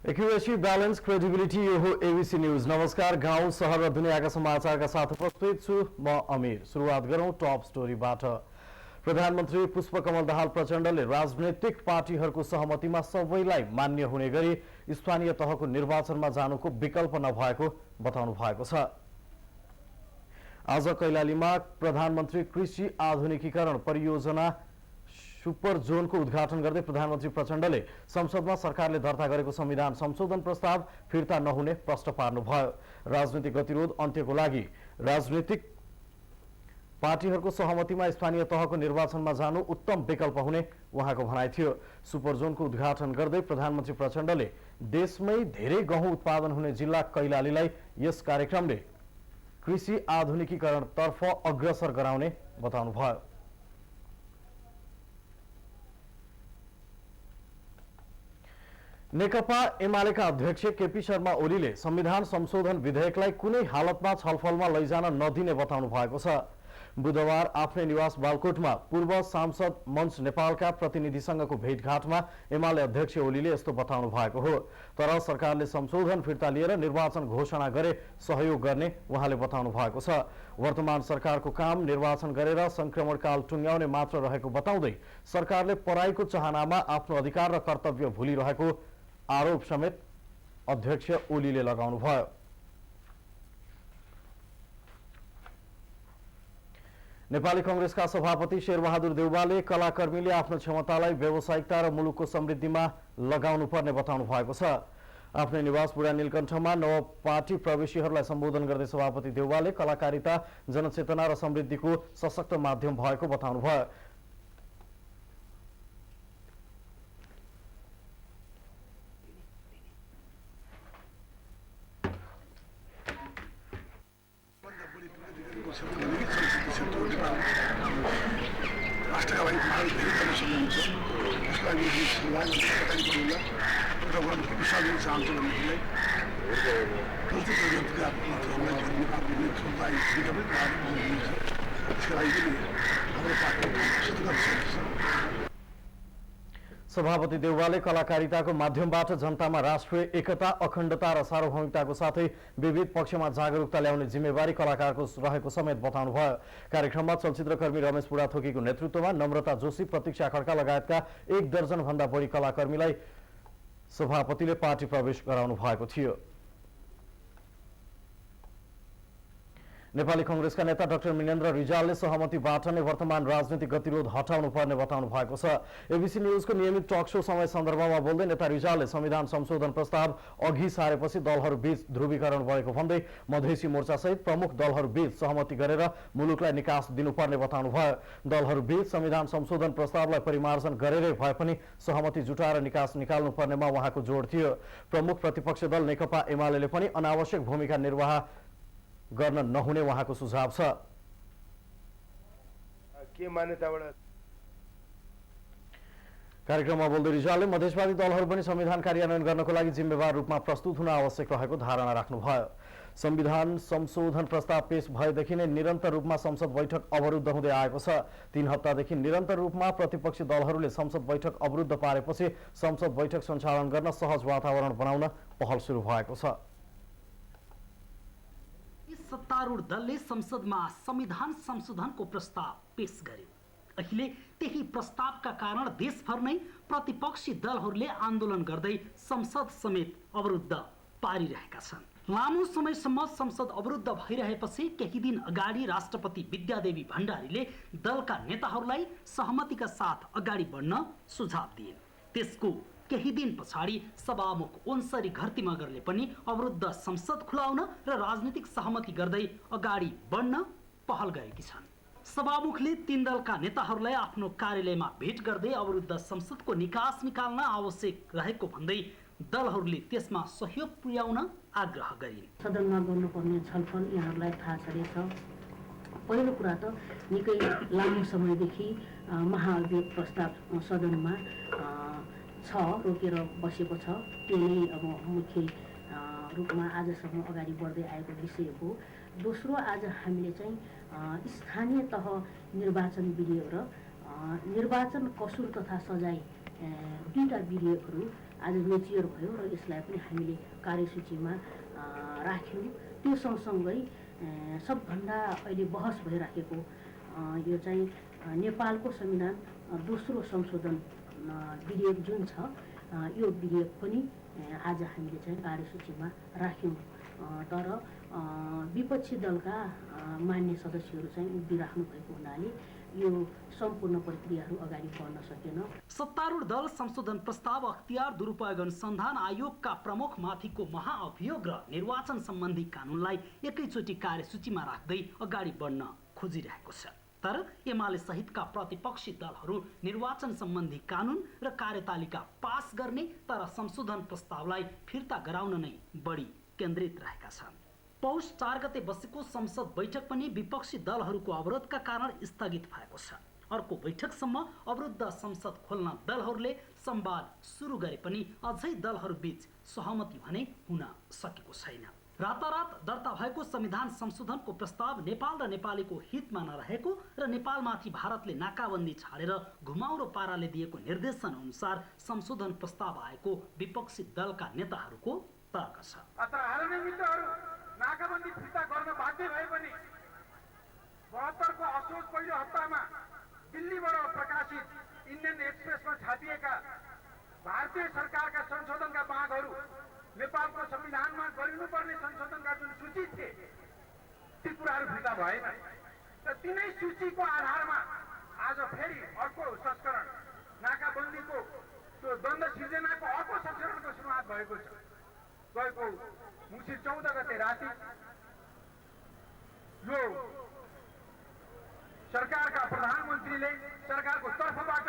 Accuracy balance credibility यो हो ABC news. नमस्कार, गाउँ शहर र दुनियाँका समाचारका साथ उपस्थित छु म अमीर। सुरुवात गरौँ टप स्टोरीबाट। प्रधानमन्त्री पुष्पकमल दाहाल प्रचण्डले राजनैतिक पार्टीहरूको सहमतिमा सबैलाई मान्य हुने गरी स्थानीय तहको निर्वाचनमा जानुको विकल्प नभएको बताउनु भएको छ। आज कैलालीमा प्रधानमन्त्री कृषि आधुनिकीकरण परियोजना सुपर जोनको उद्घाटन गर्दै प्रधानमन्त्री प्रचण्डले संसदमा सरकारले दर्ता गरेको संविधान संशोधन प्रस्ताव फिर्ता नहुने प्रश्न पार्नुभयो। राजनीतिक गतिरोध अन्त्यको लागि राजनीतिक पार्टीहरूको सहमतिमा स्थानीय तहको निर्वाचनमा जानु उत्तम विकल्प हुने उहाँको भनाइ थियो। सुपर जोनको उद्घाटन गर्दै प्रधानमन्त्री प्रचण्डले देशमै धेरै गहुँ उत्पादन हुने जिल्ला कैलालीलाई यस कार्यक्रमले कृषि आधुनिकीकरणतर्फ अग्रसर गराउने बताउनुभयो। नेकपा एमालेका अध्यक्ष केपी शर्मा ओलीले संविधान संशोधन विधेयकलाई कुनै हालतमा छलफलमा लैजान नदिने बताउनु भएको छ। बुधबार आफ्नै निवास बालकोटमा पूर्व सांसद मञ्च नेपालका प्रतिनिधिसँगको भेटघाटमा एमाले अध्यक्ष ओलीले यस्तो बताउनु भएको हो। तर सरकारले संशोधन फिर्ता लिएर निर्वाचन घोषणा गरे सहयोग गर्ने उहाँले बताउनु भएको छ। वर्तमान सरकारको काम निर्वाचन गरेर संक्रमणकाल टुङ्ग्याउने मात्र रहेको बताउँदै सरकारले पराईको चाहनामा आफ्नो अधिकार र कर्तव्य भुलिरहेको आरोप समेत अध्यक्ष ओलीले लगाउनुभयो। नेपाली कांग्रेसका सभापति शेरबहादुर देउवाले कलाकर्मीले आफ्नो क्षमतालाई व्यावसायिकता र मुलुकको समृद्धिमा लगाउनुपर्ने बताउनु भएको छ। आफ्नै निवास बुढा नीलकण्ठमा नव पार्टी प्रवेशीहरूलाई सम्बोधन गर्दै सभापति देउवाले कलाकारिता जनचेतना र समृद्धिको सशक्त माध्यम भएको बताउनुभयो। सभापति देउवाले कलाकारिताको माध्यमबाट जनतामा राष्ट्रिय एकता, अखण्डता र सार्वभौमिकताको साथै विविध पक्षमा जागरुकता ल्याउने जिम्मेवारी कलाकारको रहेको समेत बताउनुभयो। कार्यक्रममा चलचित्रकर्मी रमेश बुढाथोकीको नेतृत्वमा नम्रता जोशी, प्रतीक्षा खड्का लगायतका 1 दर्जन भन्दा बढी कलाकर्मीलाई सभापतिले पार्टी प्रवेश गराउनु भएको थियो। नेपाली कांग्रेसका नेता डाक्टर मिनेन्द्र रिजालले सहमतिबाट नै वर्तमान राजनीतिक गतिरोध हटाउनु पर्ने बताउनु भएको छ। एबीसी न्यूजको नियमित टक शो समय सन्दर्भमा बोल्दै नेता रिजालले संविधान संशोधन प्रस्ताव अघि सारेपछि दलहरूबीच ध्रुवीकरण भएको भन्दै मधेसी मोर्चासहित प्रमुख दलहरूबीच सहमति गरेर मुलुकलाई निकास दिनुपर्ने बताउनुभयो। दलहरूबीच संविधान संशोधन प्रस्तावलाई परिमार्जन गरेरै भए पनि सहमति जुटाएर निकास निकाल्नुपर्नेमा उहाँको जोड थियो। प्रमुख प्रतिपक्ष दल नेकपा एमालेले पनि अनावश्यक भूमिका निर्वाह गर्न नहुने उहाँको सुझाव छ। कार्यक्रममा बोल्दै रिजालले मधेसवादी दलहरू पनि संविधान कार्यान्वयन गर्नको लागि जिम्मेवार रूपमा प्रस्तुत हुन आवश्यक रहेको धारणा राख्नुभयो। संविधान संशोधन प्रस्ताव पेश भएदेखि नै निरन्तर रूपमा संसद बैठक अवरुद्ध हुँदै आएको छ। 3 हप्तादेखि निरन्तर रूपमा प्रतिपक्षी दलहरूले संसद बैठक अवरुद्ध पारेपछि संसद बैठक सञ्चालन गर्न सहज वातावरण बनाउन पहल सुरु भएको छ। सत्तारूढ दलले संसदमा संविधान संशोधनको प्रस्ताव पेश गर्यो। अहिले त्यही प्रस्तावका कारण देशभर नै प्रतिपक्षी दलहरूले आन्दोलन गर्दै संसद समेत अवरुद्ध पारिरहेका छन्। लामो समयसम्म संसद अवरुद्ध भइरहेपछि केही दिन अगाडि राष्ट्रपति विद्यादेवी भण्डारीले दलका नेताहरूलाई सहमतिका साथ अगाडि बढ्न सुझाव दिए। त्यसको केही दिन पछाडि सभामुख ओन्सरी घरती मगरले पनि अवरुद्ध संसद खुलाउन र राजनीतिक सहमति गर्दै अगाडि बढ्न पहल गरेकी छन्। सभामुखले 3 दलका नेताहरूलाई आफ्नो कार्यालयमा भेट गर्दै अवरुद्ध संसदको निकास निकाल्न आवश्यक रहेको भन्दै दलहरूले त्यसमा सहयोग पुर्याउन आग्रह गरिन्। सदनमा गर्नुपर्ने छलफल यहाँहरूलाई थाहा छँदैछ। पहिलो कुरा त निकै लामो समयदेखि महाभियोग प्रस्ताव सदनमा रोकेर बसेको छ। त्यो नै अब मुख्य रूपमा आजसम्म अगाडि बढ्दै आएको विषय हो। दोस्रो, आज हामीले चाहिँ स्थानीय तह निर्वाचन विधेयक र निर्वाचन कसुर तथा सजाय दुईवटा विधेयकहरू आज मेच्योर भयो र यसलाई पनि हामीले कार्यसूचीमा राख्यौँ। त्यो सँगसँगै सबभन्दा अहिले बहस भइराखेको यो चाहिँ नेपालको संविधान दोस्रो संशोधन विधेयक जुन छ यो विधेयक पनि आज हामीले चाहिँ कार्यसूचीमा राख्यौँ। तर विपक्षी दलका मान्य सदस्यहरू चाहिँ उभिराख्नु भएको हुनाले यो सम्पूर्ण प्रक्रियाहरू अगाडि बढ्न सकेन। सत्तारूढ दल संशोधन प्रस्ताव अख्तियार दुरुपयोग अनुसन्धान आयोगका प्रमुख माथिको महाअभियोग र निर्वाचन सम्बन्धी कानुनलाई एकैचोटि कार्यसूचीमा राख्दै अगाडि बढ्न खोजिरहेको छ। तर एमाले सहितका प्रतिपक्षी दलहरू निर्वाचन सम्बन्धी कानुन र कार्यतालिका पास गर्ने तर संशोधन प्रस्तावलाई फिर्ता गराउन नै बढी केन्द्रित रहेका छन्। पौष 4 गते बसेको संसद बैठक पनि विपक्षी दलहरूको अवरोधका कारण स्थगित भएको छ। अर्को बैठकसम्म अवरुद्ध संसद खोल्न दलहरूले संवाद सुरु गरे पनि अझै दलहरूबीच सहमति भने हुन सकेको छैन। रातारात दर्ता भएको संविधान संशोधनको प्रस्ताव नेपाल र नेपालीको हितमा नरहेको र नेपालमाथि भारतले नाकाबन्दी छाडेर घुमाउरो पाराले दिएको निर्देशन अनुसार संशोधन प्रस्ताव आएको विपक्षी दलका नेताहरूको तर्क छ। नाकाबन्दी फिर्ता गर्न बाध्य भए पनि 72 को असोज पहिलो हप्तामा दिल्लीबाट प्रकाशित इन्डियन एक्सप्रेसमा छापिएका भारतीय सरकारका संशोधनका मागहरू नेपालको संविधानमा गरिनुपर्ने संशोधनका जुन सूची थिए ती कुराहरू फिर्ता भएन र तिनै सूचीको आधारमा आज फेरि अर्को संस्करण नाकाबन्दीको त्यो द्वन्द सिर्जनाको अर्को संस्करणको सुरुवात भएको छ। गएको मुसिर 14 गते राति यो सरकारका प्रधानमन्त्रीले सरकारको तर्फबाट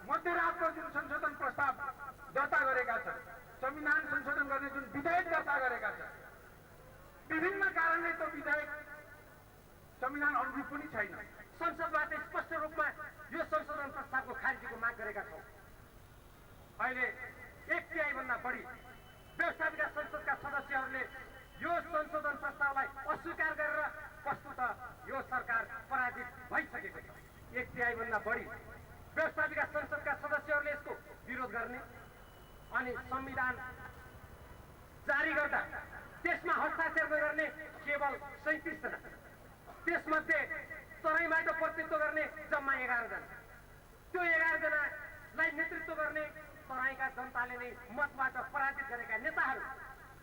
मध्यरातको जुन संशोधन प्रस्ताव दर्ता गरेका छन्, संविधान संशोधन गर्ने जुन विधेयक दर्ता गरेका छन्, विभिन्न कारणले त्यो विधेयक संविधान अनुरूप पनि छैन। संसदबाट स्पष्ट रूपमा यो संशोधन प्रस्तावको खारिजीको माग गरेका छौँ। अहिले 1/3 भन्दा बढी व्यवस्थापिका संसदका सदस्यहरूले यो संशोधन प्रस्तावलाई अस्वीकार गरेर वस्तुतः यो सरकार पराजित भइसकेको छ। 1/3 भन्दा बढी व्यवस्थापिका संसदका सदस्यहरूले यसको विरोध गर्ने अनि संविधान जारी गर्दा त्यसमा हस्ताक्षर गर्ने केवल 37 जना, त्यसमध्ये तराईबाट प्रतिनिधित्व गर्ने जम्मा 11 जना। त्यो 11 जनालाई नेतृत्व गर्ने तराईका जनताले नै मतबाट पराजित गरेका नेताहरू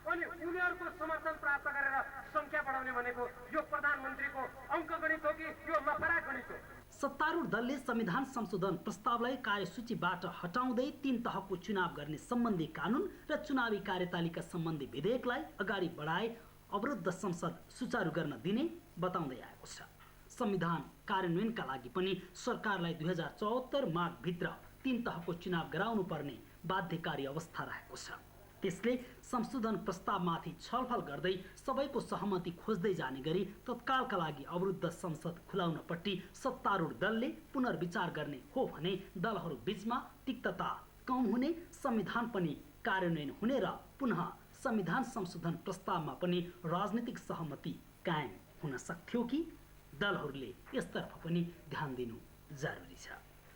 अनि उनीहरूको समर्थन प्राप्त गरेर संख्या बढाउने भनेको यो प्रधानमन्त्रीको अङ्कगणित हो कि यो लफरा गणित हो? सत्तारूढ दलले संविधान संशोधन प्रस्तावलाई कार्यसूचीबाट हटाउँदै 3 तहको चुनाव गर्ने सम्बन्धी कानुन र चुनावी कार्यतालिका सम्बन्धी विधेयकलाई अगाडि बढाए अवरुद्ध संसद सुचारू गर्न दिने बताउँदै आएको छ। संविधान कार्यान्वयनका लागि पनि सरकारलाई 2074 माघभित्र 3 तहको चुनाव गराउनु पर्ने बाध्यकारी अवस्था रहेको छ। त्यसले संशोधन प्रस्तावमाथि छलफल गर्दै सबैको सहमति खोज्दै जाने गरी तत्कालका लागि अवरुद्ध संसद खुलाउनपट्टि सत्तारूढ दलले पुनर्विचार गर्ने हो भने दलहरू बीचमा तिक्तता कम हुने, संविधान पनि कार्यान्वयन हुने र पुनः संविधान संशोधन प्रस्तावमा पनि राजनीतिक सहमति कायम हुन सक्थ्यो कि दलहरूले यसतर्फ पनि ध्यान दिनु जरुरी छ।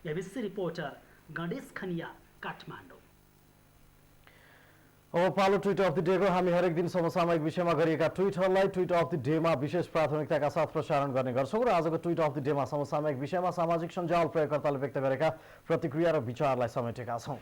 ABC reporter Ganesh Khaniya, Kathmandu. अब पालो ट्विट अफ द डेको हामी हरेक दिन समसामयिक विषयमा गरिएका ट्विटहरूलाई ट्विट अफ द डेमा विशेष प्राथमिकताका साथ प्रसारण गर्ने गर्छौँ र आजको ट्विट अफ द डेमा समसामयिक विषयमा सामाजिक सञ्जाल प्रयोगकर्ताले व्यक्त गरेका प्रतिक्रिया र विचारलाई समेटेका छौँ।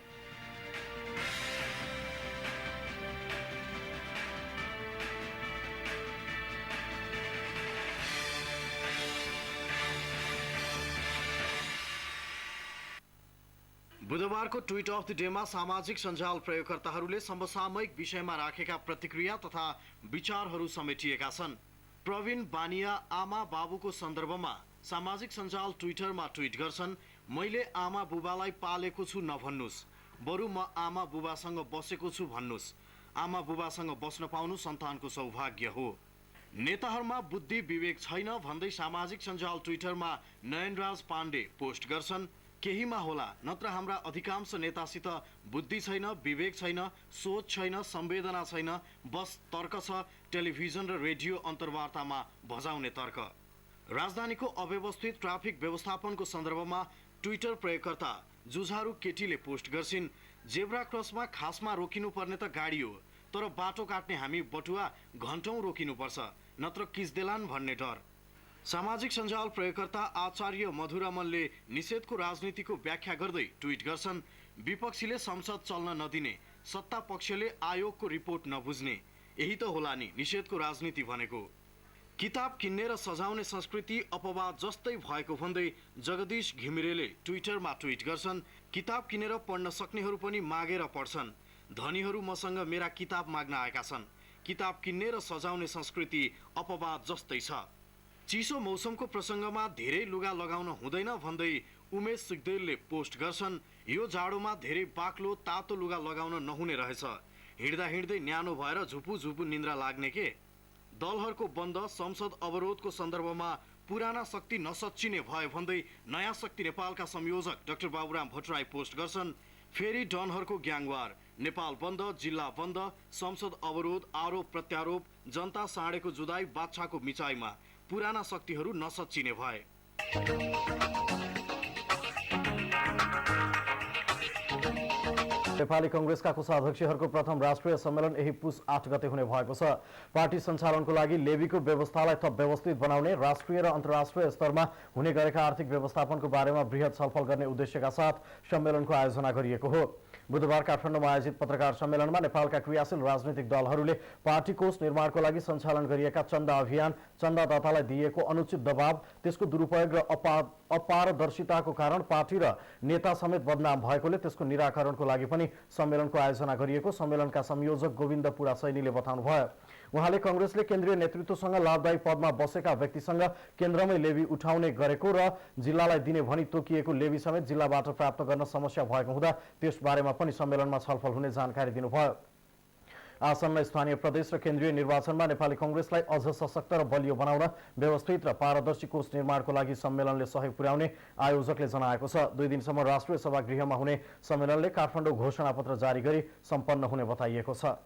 बुधबारको ट्विट अफ द डेमा सामाजिक सञ्जाल प्रयोगकर्ताहरूले समसामयिक विषयमा राखेका प्रतिक्रिया तथा विचारहरू समेटिएका छन्। प्रवीण बानिया आमा बाबुको सन्दर्भमा सामाजिक सञ्जाल ट्विटरमा ट्विट गर्छन्, मैले आमा बुबालाई पालेको छु नभन्नुस्, बरु म आमा बुबासँग बसेको छु भन्नुस्। आमा बुबासँग बस्न पाउनु सन्तानको सौभाग्य हो। नेताहरूमा बुद्धि विवेक छैन भन्दै सामाजिक सञ्जाल ट्विटरमा नयनराज पाण्डे पोस्ट गर्छन्, केहीमा होला, नत्र हाम्रा अधिकांश नेतासित बुद्धि छैन, विवेक छैन, सोच छैन, संवेदना छैन, बस तर्क छ, टेलिभिजन र रेडियो अन्तर्वार्तामा भजाउने तर्क। राजधानीको अव्यवस्थित ट्राफिक व्यवस्थापनको सन्दर्भमा ट्विटर प्रयोगकर्ता जुझारु केटीले पोस्ट गर्छिन्, जेब्रा क्रसमा खासमा रोकिनुपर्ने त गाडी हो, तर बाटो काट्ने हामी बटुवा घन्टौं रोकिनुपर्छ, नत्र किच्देलान् भन्ने डर। सामाजिक सञ्जाल प्रयोगकर्ता आचार्य मधुरमनले निषेधको राजनीतिको व्याख्या गर्दै ट्विट गर्छन्, विपक्षीले संसद चल्न नदिने, सत्ता पक्षले आयोगको रिपोर्ट नबुझ्ने, यही त होला नि निषेधको राजनीति भनेको। किताब किन्ने र सजाउने संस्कृति अपवाद जस्तै भएको भन्दै जगदीश घिमिरेले ट्विटरमा ट्विट गर्छन्, किताब किनेर पढ्न सक्नेहरू पनि मागेर पढ्छन्, धनीहरू मसँग मेरा किताब माग्न आएका छन्, किताब किन्ने र सजाउने संस्कृति अपवाद जस्तै छ। चिसो मौसमको प्रसङ्गमा धेरै लुगा लगाउन हुँदैन भन्दै उमेश सिग्देलले पोस्ट गर्छन्, यो जाडोमा धेरै बाक्लो तातो लुगा लगाउन नहुने रहेछ, हिँड्दा हिँड्दै न्यानो भएर झुपु झुपु निन्द्रा लाग्ने के। दलहरूको बन्द संसद अवरोधको सन्दर्भमा पुराना शक्ति नसच्चिने भयो भन्दै नयाँ शक्ति नेपालका संयोजक डाक्टर बाबुराम भट्टराई पोस्ट गर्छन्, फेरि डनहरूको ग्याङवार, नेपाल बन्द, जिल्ला बन्द, संसद अवरोध, आरोप प्रत्यारोप, जनता साँडेको जुदाई, बाछाको मिचाइमा पुराना शक्तिहरू नसच्चिने भए। नेपाली कंग्रेसका कोषाध्यक्षहरूको प्रथम राष्ट्रिय सम्मेलन यही पुस 8 गते हुने भएको छ। पार्टी सञ्चालनको लागि लेबीको व्यवस्थालाई थप व्यवस्थित बनाउने, राष्ट्रिय र अन्तर्राष्ट्रिय स्तरमा हुने गरेका आर्थिक व्यवस्थापनको बारेमा बृहत छलफल गर्ने उद्देश्यका साथ सम्मेलनको आयोजना गरिएको हो। बुधबार काठमाडौँमा आयोजित पत्रकार सम्मेलनमा नेपालका क्रियाशील राजनीतिक दलहरूले पार्टी कोष निर्माणको लागि सञ्चालन गरिएका चन्दा अभियान, चन्दादातालाई दिएको अनुचित दबाव, त्यसको दुरुपयोग र अपारदर्शिताको कारण पार्टी र नेता समेत बदनाम भएकोले त्यसको निराकरणको लागि पनि सम्मेलनको आयोजना गरिएको सम्मेलनका संयोजक गोविन्द पुरा सैनीले बताउनुभयो। उहाँले कंग्रेसले केन्द्रीय नेतृत्वसँग लाभदायी पदमा बसेका व्यक्तिसँग केन्द्रमै लेबी उठाउने गरेको र जिल्लालाई दिने भनी तोकिएको लेबी समेत जिल्लाबाट प्राप्त गर्न समस्या भएको हुँदा त्यसबारेमा पनि सम्मेलनमा छलफल हुने जानकारी दिनुभयो। आसन्न स्थानीय प्रदेश र केन्द्रीय निर्वाचनमा नेपाली कंग्रेसलाई अझ सशक्त र बलियो बनाउन व्यवस्थित र पारदर्शी कोष निर्माणको लागि सम्मेलनले सहयोग पुर्याउने आयोजकले जनाएको छ। 2 दिनसम्म राष्ट्रिय सभागृहमा हुने सम्मेलनले काठमाडौँ घोषणापत्र जारी गरी सम्पन्न हुने बताइएको छ।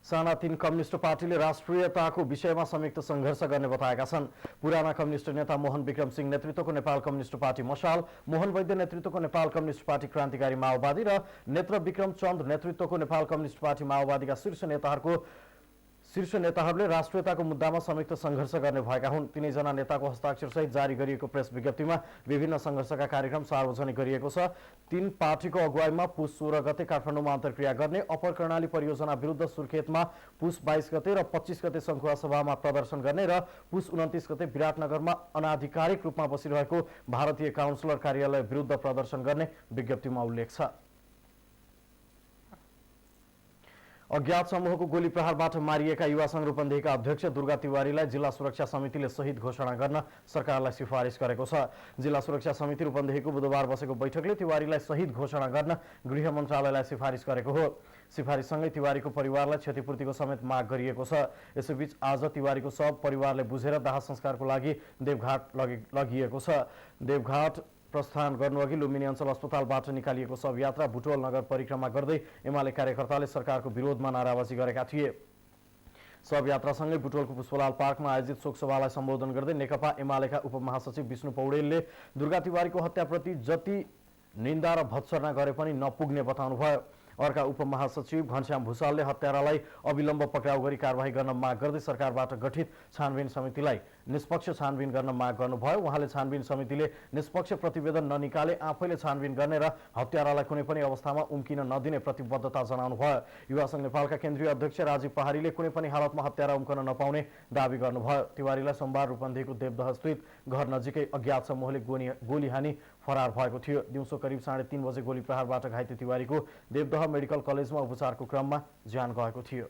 साना 3 कम्युनिस्ट पार्टीले राष्ट्रियताको विषयमा संयुक्त सङ्घर्ष गर्ने बताएका छन्। पुराना कम्युनिस्ट नेता मोहन विक्रम सिंह नेतृत्वको नेपाल कम्युनिस्ट पार्टी मशाल, मोहन वैद्य नेतृत्वको नेपाल कम्युनिस्ट पार्टी क्रान्तिकारी माओवादी र नेत्र विक्रम चन्द नेतृत्वको नेपाल कम्युनिस्ट पार्टी माओवादीका शीर्ष नेताहरूले राष्ट्रियताको मुद्दामा संयुक्त सङ्घर्ष गर्ने भएका हुन्। तीनैजना नेताको हस्ताक्षरसहित जारी गरिएको प्रेस विज्ञप्तिमा विभिन्न सङ्घर्षका कार्यक्रम सार्वजनिक गरिएको छ। 3 पार्टीको अगुवाईमा पुस 16 गते काठमाडौँमा अन्तर्क्रिया गर्ने, अप्पर कर्णाली परियोजना विरुद्ध सुर्खेतमा पुस 22 गते र 25 गते सङ्खुवा सभामा प्रदर्शन गर्ने र पुस 29 गते विराटनगरमा अनाधिकारिक रूपमा बसिरहेको भारतीय काउन्सिलर कार्यालय विरुद्ध प्रदर्शन गर्ने विज्ञप्तिमा उल्लेख छ। अज्ञात समूहको गोली प्रहारबाट मारिएका युवा संघ रूपन्देहीका अध्यक्ष दुर्गा तिवारीलाई जिल्ला सुरक्षा समितिले शहीद घोषणा गर्न सरकारलाई सिफारिस गरेको छ। जिल्ला सुरक्षा समिति रूपन्देहीको बुधबार बसेको बैठकले तिवारीलाई शहीद घोषणा गर्न गृह मन्त्रालयलाई सिफारिस गरेको हो। सिफारिससँगै तिवारीको परिवारलाई क्षतिपूर्तिको समेत माग गरिएको छ। यसैबीच आज तिवारीको शव परिवारले बुझेर दाह संस्कारको लागि देवघाट लगिएको छ। देवघाट प्रस्थान गर्नुअघि लुम्बिनी अञ्चल अस्पतालबाट निकालिएको शवयात्रा बुटवल नगर परिक्रमा गर्दै एमाले कार्यकर्ताले सरकारको विरोधमा नाराबाजी गरेका थिए। शवयात्रासँगै बुटवलको पुष्पलाल पार्कमा आयोजित शोकसभालाई सम्बोधन गर्दै नेकपा एमालेका उपमहासचिव विष्णु पौडेलले दुर्गा तिवारीको हत्याप्रति जति निन्दा र भत्सना गरे पनि नपुग्ने बताउनुभयो। अर्का उपमहासचिव घनश्याम भूषालले हत्यारालाई अविलम्ब पक्राउ गरी कारवाही गर्न माग गर्दै सरकारबाट गठित छानबिन समितिलाई निष्पक्ष छानबिन गर्न माग गर्नुभयो। उहाँले छानबिन समितिले निष्पक्ष प्रतिवेदन ननिकाले आफैले छानबिन गर्ने र हत्यारालाई कुनै पनि अवस्थामा उम्किन नदिने प्रतिबद्धता जनाउनुभयो। युवा संघ नेपालका केन्द्रीय अध्यक्ष राजीव पहाडीले कुनै पनि हालतमा हत्यारा उम्कन नपाउने दावी गर्नुभयो। तिवारीलाई सोमबार रूपन्देहीको देवदह स्थित घर नजिकै अज्ञात समूहले गोली हानी फरार भएको थियो। दिउँसो करिब 3:30 बजे गोली प्रहारबाट घाइते तिवारीको देवदह मेडिकल कलेजमा उपचारको क्रममा ज्यान गएको थियो।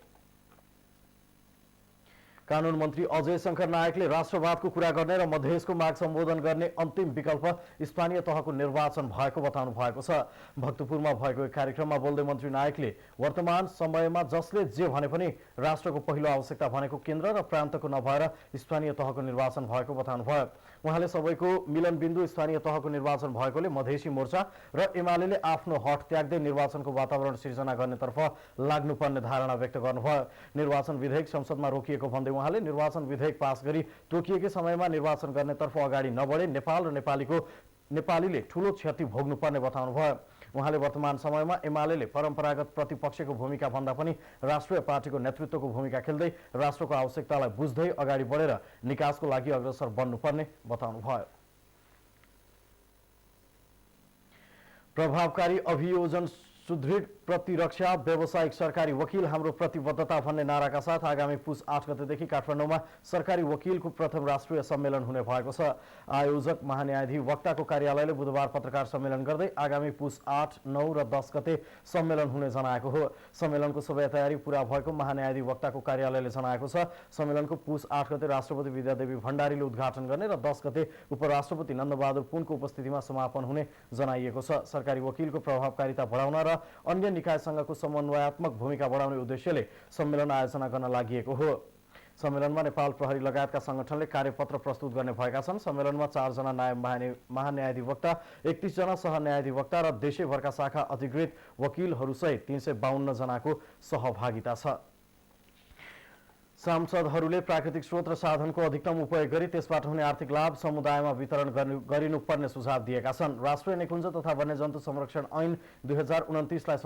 कानून मन्त्री अजय शंकर नायकले राष्ट्रवादको कुरा गर्ने र मधेसको माग सम्बोधन गर्ने अन्तिम विकल्प स्थानीय तहको निर्वाचन भएको बताउनु भएको छ। भक्तपुरमा भएको एक कार्यक्रममा बोल्दै मन्त्री नायकले वर्तमान समयमा जसले जे भने पनि राष्ट्रको पहिलो आवश्यकता भनेको केन्द्र र प्रान्तको नभएर स्थानीय तहको निर्वाचन भएको बताउनुभयो। उहाँले सबैको मिलनबिन्दु स्थानीय तहको निर्वाचन भएकोले मधेसी मोर्चा र एमाले आफ्नो हट त्याग्दै निर्वाचनको वातावरण सिर्जना गर्नेतर्फ लाग्नुपर्ने धारणा व्यक्त गर्नुभयो। निर्वाचन विधेयक संसदमा रोकिएको भन्दै उहाँले निर्वाचन विधेयक पास गरी तोकिएकै समयमा निर्वाचन गर्नेतर्फ अगाडि नबढे नेपाल र नेपालीले ठूलो क्षति भोग्नुपर्ने बताउनुभयो। उहाँले वर्तमान समयमा एमाले परम्परागत प्रतिपक्षको भूमिका भन्दा पनि राष्ट्रिय पार्टीको नेतृत्वको भूमिका खेल्दै राष्ट्रको आवश्यकतालाई बुझ्दै अगाडि बढेर निकासको लागि अग्रसर बन्नुपर्ने बताउनुभयो। प्रभावकारी अभियोजन, सुदृढ प्रतिरक्षा, व्यावसायिक सरकारी वकिल हाम्रो प्रतिबद्धता भन्ने नाराका साथ आगामी पुस 8 गतेदेखि काठमाडौँमा सरकारी वकिलको प्रथम राष्ट्रिय सम्मेलन हुने भएको छ। आयोजक महान्यायाधिवक्ताको कार्यालयले बुधबार पत्रकार सम्मेलन गर्दै आगामी पुस 8, 9 र 10 गते सम्मेलन हुने जनाएको हो। सम्मेलनको सबै तयारी पूरा भएको महान्यायाधिवक्ताको कार्यालयले जनाएको छ। सम्मेलनको पुस 8 गते राष्ट्रपति विद्यादेवी भण्डारीले उद्घाटन गर्ने र 10 गते उपराष्ट्रपति नन्दबहादुर पुनको उपस्थितिमा समापन हुने जनाइएको छ। सरकारी वकिलको प्रभावकारिता बढाउन र अन्य निकायसँगको समन्वयात्मक भूमिका बढाउने उद्देश्यले सम्मेलन आयोजना गर्न लागि हो। सम्मेलनमा नेपाल प्रहरी लगायतका संगठनले कार्यपत्र प्रस्तुत गर्ने भएका छन्। सम्मेलनमा 4 जना नायब महान्यायाधिवक्ता, 31 जना सहन्यायाधिवक्ता र देशैभरका शाखा अधिकृत वकिलहरूसहित 352 जनाको सहभागिता छ। सांसदहरूले प्राकृतिक स्रोत र साधनको अधिकतम उपयोग गरी त्यसबाट हुने आर्थिक लाभ समुदायमा वितरण गरिनुपर्ने सुझाव दिएका छन्। राष्ट्रिय निकुञ्ज तथा वन्यजन्तु संरक्षण ऐन 2029 लाई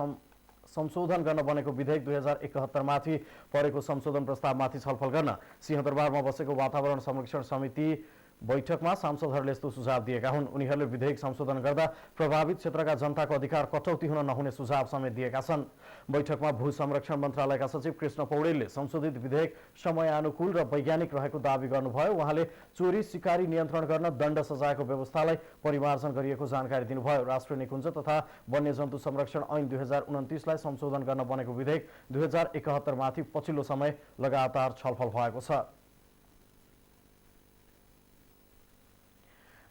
संशोधन गर्न बनेको विधेयक 2071 माथि परेको संशोधन प्रस्तावमाथि छलफल गर्न सिंहदरबारमा बसेको वातावरण संरक्षण समिति बैठकमा सांसदहरूले यस्तो सुझाव दिएका हुन्। उनीहरूले विधेयक संशोधन गर्दा प्रभावित क्षेत्रका जनताको अधिकार कटौती हुन नहुने सुझाव समेत दिएका छन्। बैठकमा भू संरक्षण मन्त्रालयका सचिव कृष्ण पौडेलले संशोधित विधेयक समयानुकूल र वैज्ञानिक रहेको दावी गर्नुभयो। उहाँले चोरी सिकारी नियन्त्रण गर्न दण्ड सजायको व्यवस्थालाई परिमार्जन गरिएको जानकारी दिनुभयो। राष्ट्रिय निकुञ्ज तथा वन्यजन्तु संरक्षण ऐन 2029 लाई संशोधन गर्न बनेको विधेयक 2071 माथि पछिल्लो समय लगातार छलफल भएको छ।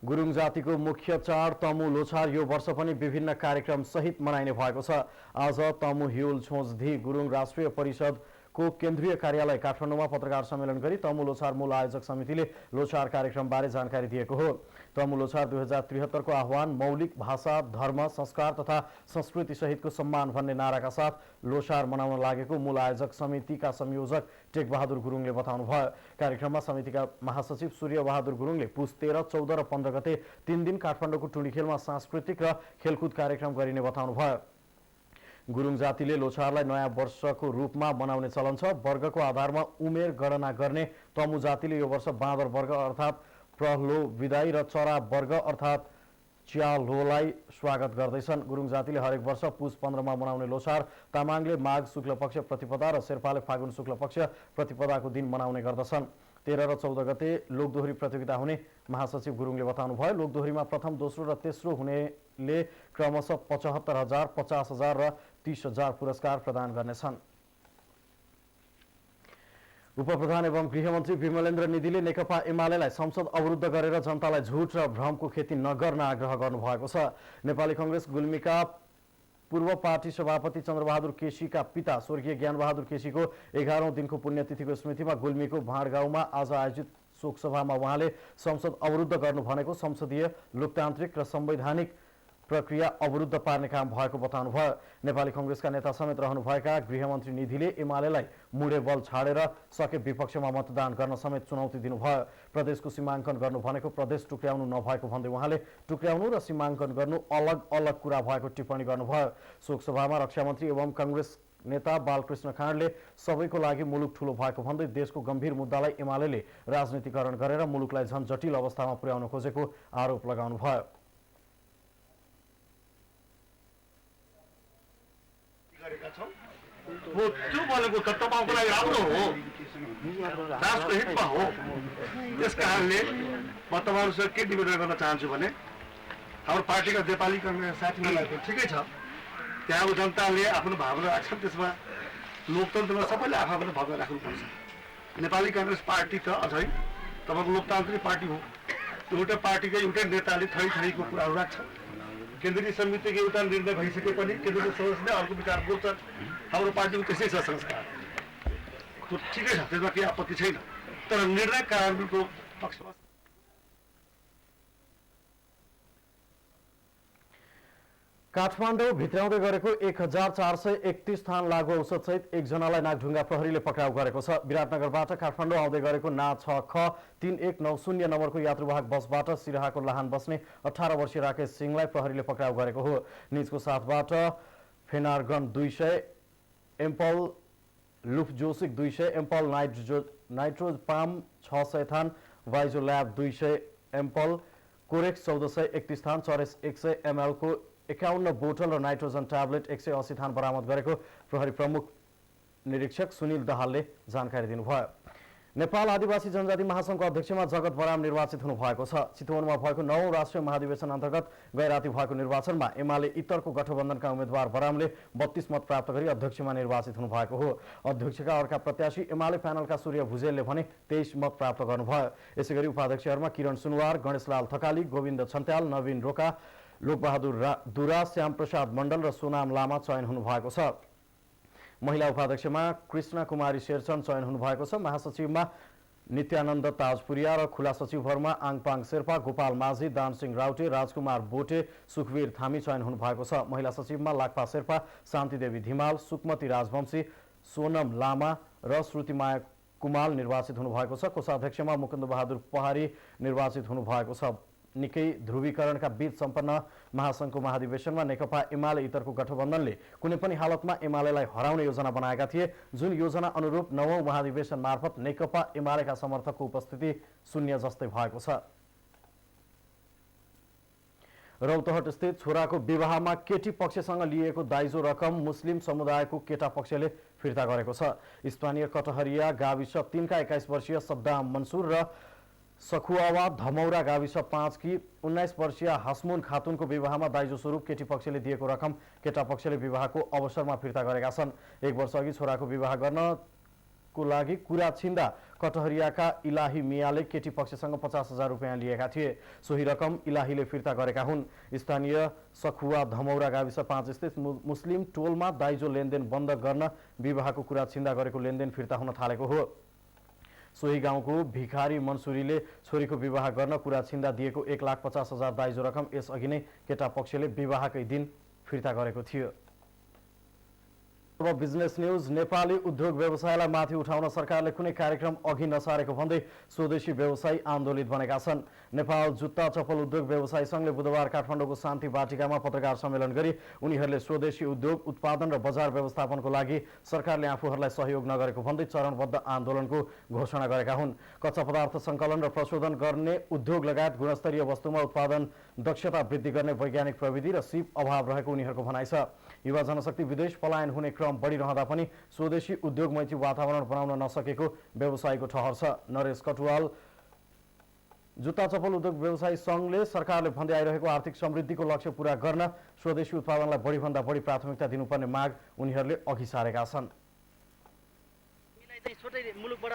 गुरुङ जातिको मुख्य चाड तमु लोछार यो वर्ष पनि विभिन्न कार्यक्रम सहित मनाइने भएको छ। आज तमु हिउल छोजधी गुरुङ राष्ट्रिय परिषदको केन्द्रीय कार्यालय काठमाडौँमा पत्रकार सम्मेलन गरी तमु लोछार मूल आयोजक समितिले लोछार कार्यक्रमबारे जानकारी दिएको हो। तमु लोछार 2073 को आह्वान मौलिक भाषा, धर्म, संस्कार तथा संस्कृति सहितको सम्मान भन्ने नाराका साथ लोछार मनाउन लागेको मूल आयोजक समितिका संयोजक टेकबहादुर गुरुङले बताउनुभयो। कार्यक्रममा समितिका महासचिव सूर्यबहादुर गुरुङले पुस 13, 14 र 15 गते 3 दिन काठमाडौँको टुँडीखेलमा सांस्कृतिक र खेलकुद कार्यक्रम गरिने बताउनुभयो। गुरुङ जातिले लोछारलाई नयाँ वर्षको रूपमा मनाउने चलन छ। वर्गको आधारमा उमेर गणना गर्ने तमु जातिले यो वर्ष बाँदर वर्ग अर्थात् प्रहलो विदाई र चरा वर्ग अर्थात् च्यालोलाई स्वागत गर्दैछन्। गुरुङ जातिले हरेक वर्ष पुस 15 मा मनाउने लोछार तामाङले माघ शुक्ल पक्ष प्रतिपदा र शेर्पाले फागुन शुक्ल पक्ष प्रतिपदाको दिन मनाउने गर्दछन्। 13 र 14 गते लोकदोहोरी प्रतियोगिता हुने महासचिव गुरुङले बताउनुभयो। लोकदोहोरीमा प्रथम, दोस्रो र तेस्रो हुनेले क्रमशः 75,000, 50,000 र 30,000 पुरस्कार प्रदान गर्नेछन्। उपप्रधान एवं गृहमन्त्री विमलेन्द्र निधिले नेकपा एमालेलाई संसद अवरुद्ध गरेर जनतालाई झुट र भ्रमको खेती नगर्न आग्रह गर्नुभएको छ। नेपाली कांग्रेस गुल्मीका पूर्व पार्टी सभापति चन्द्रबहादुर केसीका पिता स्वर्गीय ज्ञानबहादुर केसीको 11औं दिनको पुण्यतिथिको स्मृतिमा गुल्मीको भाँडगाउँमा आज आयोजित शोकसभामा उहाँले संसद अवरुद्ध गर्नु भनेको संसदीय लोकतान्त्रिक र संवैधानिक प्रक्रिया अवरुद्ध पार्ने काम भएको बताउनुभयो। नेपाली कांग्रेसका नेता समेत रहनुभएका गृहमन्त्री निधिले एमालेलाई मुडे बल छाडेर सके विपक्षमा मतदान गर्न समेत चुनौती दिनुभयो। प्रदेशको सीमाङ्कन गर्नु भनेको प्रदेश टुक्र्याउनु नभएको भन्दै उहाँले टुक्र्याउनु र सीमाङ्कन गर्नु अलग अलग कुरा भएको टिप्पणी गर्नुभयो। शोकसभामा रक्षामन्त्री एवं कांग्रेस नेता बालकृष्ण खाँडले सबैको लागि मुलुक ठूलो भएको भन्दै देशको गम्भीर मुद्दालाई एमालेले राजनीतिकरण गरेर मुलुकलाई झन जटिल अवस्थामा पुर्याउन खोजेको आरोप लगाउनुभयो। त्यो भनेको त तपाईँको लागि राम्रो हो, राष्ट्रको हितमा हो। त्यस कारणले म तपाईँहरूसँग के निवेदन गर्न चाहन्छु भने हाम्रो पार्टीका नेपाली कांग्रेस साथीहरूलाई त ठिकै छ, त्यहाँको जनताले आफ्नो भावना राख्छन्, त्यसमा लोकतन्त्रमा सबैले आफ्नो भावना राख्नुपर्छ। नेपाली कांग्रेस पार्टी त अझै तपाईँको लोकतान्त्रिक पार्टी हो। एउटा पार्टीका एउटै नेताले थरी थरीको कुराहरू राख्छ। केन्द्रीय समितिको एउटा निर्णय भइसके पनि केन्द्रीय सदस्यले अर्को विचार बोल्छन्। हाम्रो पार्टीको त्यसै छ संस्कार, ठिकै छ, त्यसमा केही आपत्ति छैन। तर निर्णय कार्यान्वयनको पक्षमा काठमाडौँ भित्राउँदै गरेको 1431 थान लागु औषधसहित एकजनालाई नागढुङ्गा प्रहरीले पक्राउ गरेको छ। विराटनगरबाट काठमाडौँ आउँदै गरेको ना 6ख3190 नम्बरको यात्रुवाहक बसबाट सिराहाको लाहान बस्ने 18 वर्षीय राकेश सिंहलाई प्रहरीले पक्राउ गरेको हो। निजको साथबाट फेनारगन 200, एम्पल लुफजोसिक 200, एम्पल नाइट्रोजपाम 600 थान, वाइजो ल्याब 200 एम्पल, कोरेक्स 1431 थान, चरेस 100 ml को 51 बोतल र नाइट्रोजन ट्याब्लेट 180 थान बरामद गरेको प्रहरी प्रमुख निरीक्षक सुनिल दाहालले जानकारी दिनुभयो। नेपाल आदिवासी जनजाति महासंघको अध्यक्षमा जगत बराम निर्वाचित हुनुभएको छ। चितवनमा भएको 9औं राष्ट्रिय महाधिवेशन अन्तर्गत गैराती भएको निर्वाचनमा एमाले इतरको गठबन्धनका उम्मेद्वार बरामले 32 मत प्राप्त गरी अध्यक्षमा निर्वाचित हुनुभएको हो। अध्यक्षका अर्का प्रत्याशी एमाले प्यानलका सूर्य भुजेलले भने 23 मत प्राप्त गर्नुभयो। यसैगरी उपाध्यक्षहरूमा किरण सुनवार, गणेशलाल थकाली, गोविन्द छन्त्याल, नवीन रोका, लोकबहादुर दुरा, श्यामप्रसाद मण्डल र सोनाम लामा चयन हुनुभएको छ। महिला उपाध्यक्षमा कृष्ण कुमारी शेरचन चयन हुनुभएको छ। महासचिवमा नित्यानन्द ताजपुरिया र खुला सचिवहरूमा आङपाङ शेर्पा, गोपाल माझी, दानसिंह राउटे, राजकुमार बोटे, सुखवीर थामी चयन हुनुभएको छ। महिला सचिवमा लाक्पा शेर्पा, शान्तिदेवी धिमाल, सुकमती राजवंशी, सोनम लामा र श्रुतिमाया कुमाल निर्वाचित हुनुभएको छ। कोषाध्यक्षमा मुकुन्द बहादुर पहाडी निर्वाचित हुनुभएको छ। निकै ध्रुवीकरणका बीच सम्पन्न महासंघको महाधिवेशनमा नेकपा एमाले इतरको गठबन्धनले कुनै पनि हालतमा एमालेलाई हराउने योजना बनाएका थिए, जुन योजना अनुरूप 9औं महाधिवेशन मार्फत नेकपा एमालेका समर्थकको उपस्थिति शून्य जस्तै भएको छ। रौतहट स्थित छोराको विवाहमा केटी पक्षसँग लिएको दाइजो रकम मुस्लिम समुदायको केटा पक्षले फिर्ता गरेको छ। स्थानीय कटहरिया गाविस 3 का 21 वर्षीय सद्दाम मन्सुर र सखुवावा धमौरा गाविस 5 की 19 वर्षीय हसमुन खातुनको विवाहमा दाइजो स्वरूप केटी पक्षले दिएको रकम केटा पक्षले विवाहको अवसरमा फिर्ता गरेका छन्। 1 वर्ष अघि छोराको विवाह गर्नको लागि कुरा छिन्दा कटहरियाका इलाही मियाले केटी पक्षसँग 50,000 रुपियाँ लिएका थिए। सोही रकम इलाहीले फिर्ता गरेका हुन्। स्थानीय सखुवा धमौरा गाविस 5 स्थित मुस्लिम टोलमा दाइजो लेनदेन बन्द गर्न विवाहको कुरा छिन्दा गरेको लेनदेन फिर्ता हुन थालेको हो। सोही गाउँको भिखारी मन्सुरीले छोरीको विवाह गर्न कुरा छिन्दा दिएको 1,50,000 दाइजो रकम यसअघि नै केटा पक्षले विवाहकै दिन फिर्ता गरेको थियो। अब बिजनेस न्यूज। नेपाली उद्योग व्यवसायलाई माथि उठाउन सरकारले कुनै कार्यक्रम अघि नसारेको भन्दै स्वदेशी व्यवसायी आन्दोलित बनेका छन्। नेपाल जुत्ता चप्पल उद्योग व्यवसायी संघले बुधबार काठमाडौँको शान्ति बाटिकामा पत्रकार सम्मेलन गरी उनीहरूले स्वदेशी उद्योग उत्पादन र बजार व्यवस्थापनको लागि सरकारले आफूहरूलाई सहयोग नगरेको भन्दै चरणबद्ध आन्दोलनको घोषणा गरेका हुन्। कच्चा पदार्थ सङ्कलन र प्रशोधन गर्ने उद्योग लगायत गुणस्तरीय वस्तुमा उत्पादन दक्षता वृद्धि गर्ने वैज्ञानिक प्रविधि र सिप अभाव रहेको उनीहरूको भनाइ छ। युवा जनशक्ति विदेश पलायन हुने क्रम बढिरहँदा पनि स्वदेशी उद्योगमैत्री वातावरण बनाउन नसकेको व्यवसायीको ठहर छ। नरेश कटुवाल जुत्ता चप्पल उद्योग व्यवसायी संघले सरकारले भन्दै आइरहेको आर्थिक समृद्धिको लक्ष्य पूरा गर्न स्वदेशी उत्पादनलाई बढीभन्दा बढी प्राथमिकता दिनुपर्ने माग उनीहरूले अघि सारेका छन्। छुट्टै मुलुकबाट